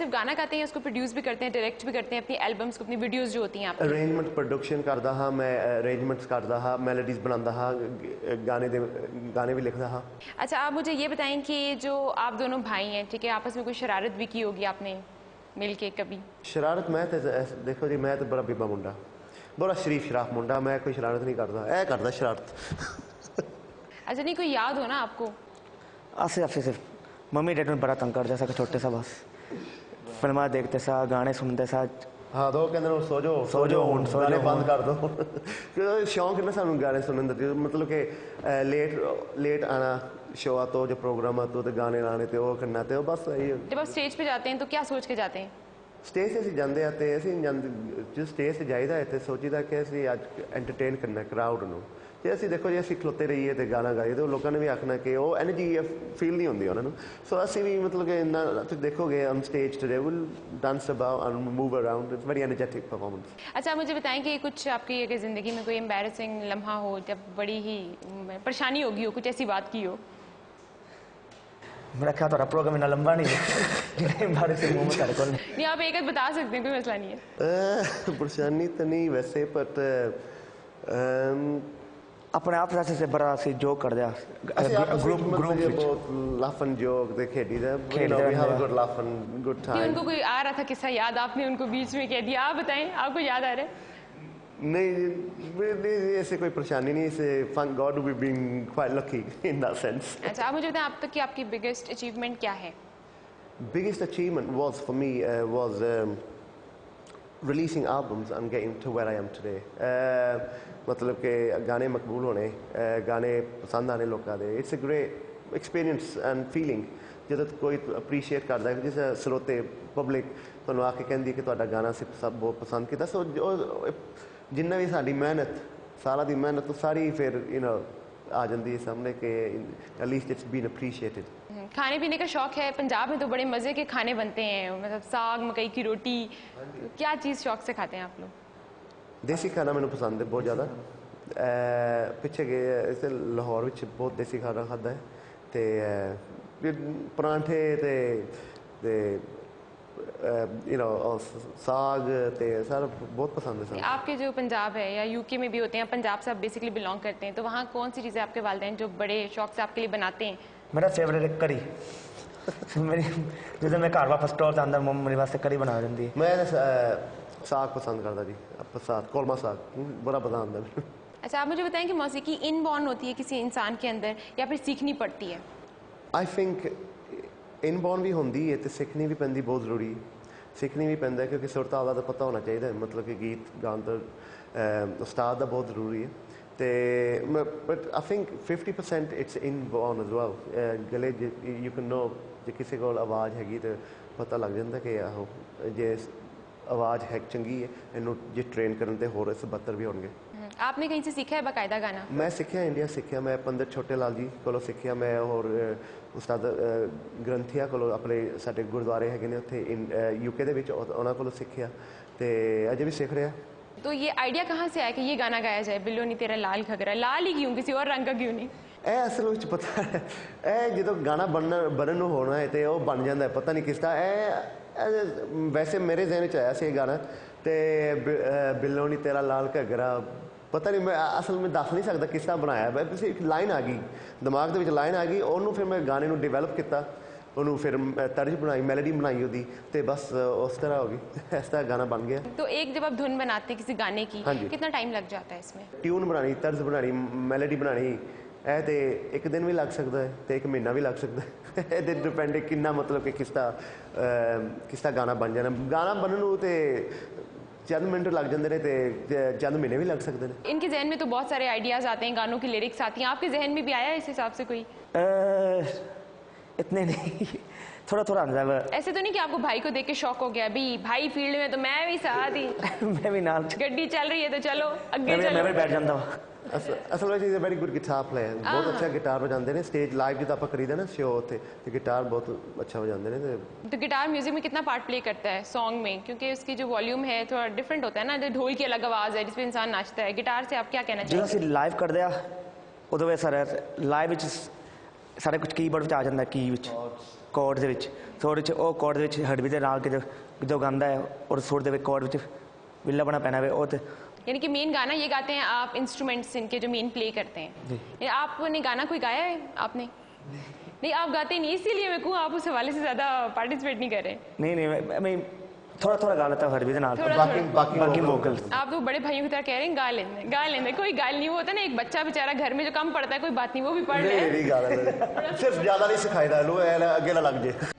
सिर्फ गाना गाते हैं, उसको प्रोड्यूस भी करते हैं, डायरेक्ट भी करते हैं अपनी एल्बम्स को, अपनी वीडियोस जो होती हैं आप? अरेंजमेंट प्रोडक्शन करता हाँ मैं, अरेंजमेंट्स करता हाँ, मेलोडीज बनाता हाँ, गाने भी लिखता हाँ। अच्छा, आप मुझे ये बताएं कि जो आप दोनों भाई हैं, ठीक है, आपस में कोई शरारत भी की होगी आपने मिल के कभी? शरारत मैं तो देखो जी, मैं तो बड़ा बीबा मुंडा, बड़ा शरीफ शराफ मुंडा, मैं कोई शरारत नहीं करता, ऐ करता शरारत। अच्छा, नहीं कोई याद हो ना आपको? ऐसे सिर्फ मम्मी डैडी में बड़ा तंग कर जैसा कि छोटे सा बस फिल्मा देखते सा, गाने सुनते सा। हाँ तो कहते सो जाओ गाने बंद कर दो। शौक है ना सानू गाने सुनने का, मतलब कि लेट आना शो तो जो प्रोग्राम आ तो गाने लाने तो वो करना तो बस यही। जब आप स्टेज पे जाते हैं तो क्या सोच के जाते हैं? स्टेज से ਅਸੀਂ ਜਾਂਦੇ ਆ ਤੇ ਅਸੀਂ जो स्टेज से जाइदा है तो सोचीदा कि ਅਸੀਂ ਅੱਜ एंटरटेन करना क्राउड ਨੂੰ। ਜੇ ਅਸੀਂ ਦੇਖੋ ਜੇ ਅਸੀਂ ਖਲੋਤੇ ਰਹੀਏ ਤੇ ਗਾਣਾ ਗਾਈਏ ਤੇ ਲੋਕਾਂ ਨੇ ਵੀ ਆਖਣਾ ਕਿ ਉਹ ਐਨਰਜੀ ਫੀਲ ਨਹੀਂ ਹੁੰਦੀ ਉਹਨਾਂ ਨੂੰ। ਸੋ ਅਸੀਂ ਵੀ मतलब कि ਇੰਨਾ ਤੁਸੀਂ ਦੇਖੋਗੇ on stage today will dance about and move around, it's very energetic performance. अच्छा, मुझे बताएं कि कुछ आपकी अगर ज़िंदगी में कोई एम्बैरसिंग लम्हा हो, जब बड़ी ही परेशानी होगी हो, कुछ ऐसी बात की हो? मेरा ख्याल तो प्रोग्राम इतना लंबा नहीं है बारे से मुंह में कर को नहीं, आप एक बता सकते हैं, कोई मसला नहीं है। परेशानी तो नहीं वैसे, बट अपने आप से बड़ा सी जोक कर दिया ग्रुप बहुत लाफ एंड जोक दे खेडी दे, we have a good laugh and good time. उनको कोई आ रहा था किस्सा याद, आपने उनको बीच में कह दिया, आप बताएं आपको याद आ रहा है? नहीं ऐसे कोई परेशानी नहीं, इसे thank God we been quite lucky in that sense. अच्छा, आप मुझे बताएं अब तक की आपकी बिगेस्ट अचीवमेंट क्या है? Biggest achievement was for me was releasing albums and getting to where I am today. मतलब कि गाने मकबूल होने, गाने पसंद आने लोगों दे, it's a great experience and feeling ਜਦੋਂ कोई appreciate करता है, जिस स्रोते पब्लिक तो आके कहती है कि तुहाडा गाना सब बहुत पसंद किया। सो जिन्ना भी साडी मेहनत सारा दी मेहनत तो सारी फिर आ जाती है सामने कि at least it's been appreciated। खाने पीने का शौक है? पंजाब में तो बड़े मज़े के खाने बनते हैं, मतलब साग मकई की रोटी, क्या चीज़ शौक से खाते हैं आप लोग? देसी खाना मैंने पसंद है बहुत ज़्यादा। पिछे गए इस लाहौर में बहुत देसी खाना खाता है, तो परांठे ते साग ते सारा बहुत पसंद है। आपके जो पंजाब है या यूके में भी होते हैं, पंजाब से आप बेसिकली बिलोंग करते हैं, तो वहाँ कौन सी चीज़ें आपके वालिदैन जो बड़े शौक से आपके लिए बनाते हैं? मेरा फेवरेट है करी। मेरी जैसे मैं घर वापस स्टोर के अंदर मम्मी मेरे वास्ते करी बना देती है। मैं साग पसंद करता जी, साग कोलमा साग बड़ा पसंद है। अच्छा, आप मुझे बताएं कि मौसीकी इनबॉर्न होती है किसी इंसान के अंदर या फिर सीखनी पड़ती है? आई थिंक इनबॉर्न भी होंगी है तो सीखनी भी पैंदी, बहुत जरूरी सीखनी भी पैंदा, क्योंकि सुर ताल का तो पता होना चाहिए, मतलब कि गीत गान तो उस्ताद का बहुत जरूरी है। तो but I think 50% it's inborn as well. गले यू कैन नो जो किसी को आवाज़ हैगी तो पता लग जाता कि आहो जे आवाज़ है चंगी है, इनू जे ट्रेन करने ते होर इस बदतर भी होंगे। आपने कहीं से सीखा है बाकायदा गाना? मैं सीखा इंडिया सीखा, मैं पंडित छोटे लाल जी को सीखा, मैं और उस्ताद ग्रंथिया को अपने साडे गुरुद्वारे है ने उत्थे यूके दे विच उन्हां कोलों सीखा, तो अजे भी सीख रहा। तो ये आइडिया कहाँ से आया कि ये गाना गाया जाए, बिल्लो नी तेरा लाल घगरा? लाल ही क्यों, किसी और रंग का क्यों नहीं? असल में पता है जो गाना बनन होना है तो बन जाता है, पता नहीं किसका। वैसे मेरे जहन च आया से गाना, तो बिल्लो नी तेरा लाल घगरा, पता नहीं मैं असल में दस नहीं सकता किसका बनाया, बस एक लाइन आ गई दिमाग के लाइन आ गई, उन्होंने फिर मैं गाने डिवेलप किया, उन्होंने फिर तर्ज बनाई, मेलोडी बनाई उसकी, तो बस उस तरह हो गई, इस तरह गाना बन गया। तो एक जब आप धुन बनाते हैं किसी गाने की, हाँ कितना टाइम लग जाता है इसमें? ट्यून बनानी, तर्ज बनानी, मेलोडी बनानी, तो एक दिन भी लग सकता है, तो एक महीना भी लग सकता है। ये डिपेंड कि मतलब कि किसका गाना बन जाना, गाना बनने तो चंद मिनट लग जाते हैं, तो चंद महीने भी लग सकते हैं। इनके जहन में तो बहुत सारे आइडियाज़ आते हैं, गानों की लिरिक्स आती हैं, आपके जहन में भी आया इस हिसाब से कोई? इतने नहीं, थोड़ा थोड़ा अंदाजा। ऐसे तो नहीं कि आपको भाई को देख के शौक हो गया, भाई फील्ड में तो मैं भी साथ ही मैं भी नाल गड्डी चल रही है तो चलो अगे चलो। मैं भी बैठ जाता हूँ। असल में is a very good guitar player, बहुत अच्छा गिटार बजाते हैं। स्टेज लाइव जो आप करीदा ना शो उत्ते, तो गिटार बहुत अच्छा बजाते हैं। तो गिटार म्यूजिक में कितना पार्ट प्ले करता है सॉन्ग में, क्योंकि उसकी जो वॉल्यूम है थोड़ा डिफरेंट होता है ना, जो ढोल की अलग आवाज़ है जिसपे इंसान नाचता है, गिटार से आप क्या कहना जो चाहिए? लाइव कर दिया उदो सर लाइव ਸਾਰਾ ਕੁਝ ਕੀਬੋਰਡ ਵਿੱਚ ਆ ਜਾਂਦਾ, ਕੀ ਵਿੱਚ ਕੋਡ ਦੇ ਵਿੱਚ, ਸੋ ਉਹਦੇ 'ਚ ਉਹ ਕੋਡ ਦੇ ਵਿੱਚ ਹੜਬੀ ਦੇ ਨਾਲ ਕਿ ਜੋ ਗਾਉਂਦਾ ਹੈ ਔਰ ਸੁਰ ਦੇ ਵਿੱਚ ਕੋਡ ਵਿੱਚ ਵਿਲਾ ਬਣਾ ਪੈਣਾ ਵੇ ਉਹ ਤੇ यानी कि मेन गाना ये गाते हैं आप, इंस्ट्रूमेंट्स इनके जो मेन प्ले करते हैं। ये आपने गाना कोई गाया है आपने? नहीं, आप गाते नहीं, इसीलिए मैं कहूँ आप उस हवाले से ज़्यादा पार्टिसिपेट नहीं कर रहे। नहीं मैं थोड़ा थोड़ा गा लेता हूँ हड़बी के नाल, बाकी वोकल। आप तो बड़े भाइयों की तरह कह रहे हैं गा लेंगे, कोई गाल नहीं, वो होता है ना एक बच्चा बेचारा घर में जो कम पढ़ता है, कोई बात नहीं, वो भी पढ़ रहे हैं। सिर्फ ज़्यादा नहीं सिखाई लो, अगे ना लग जाए।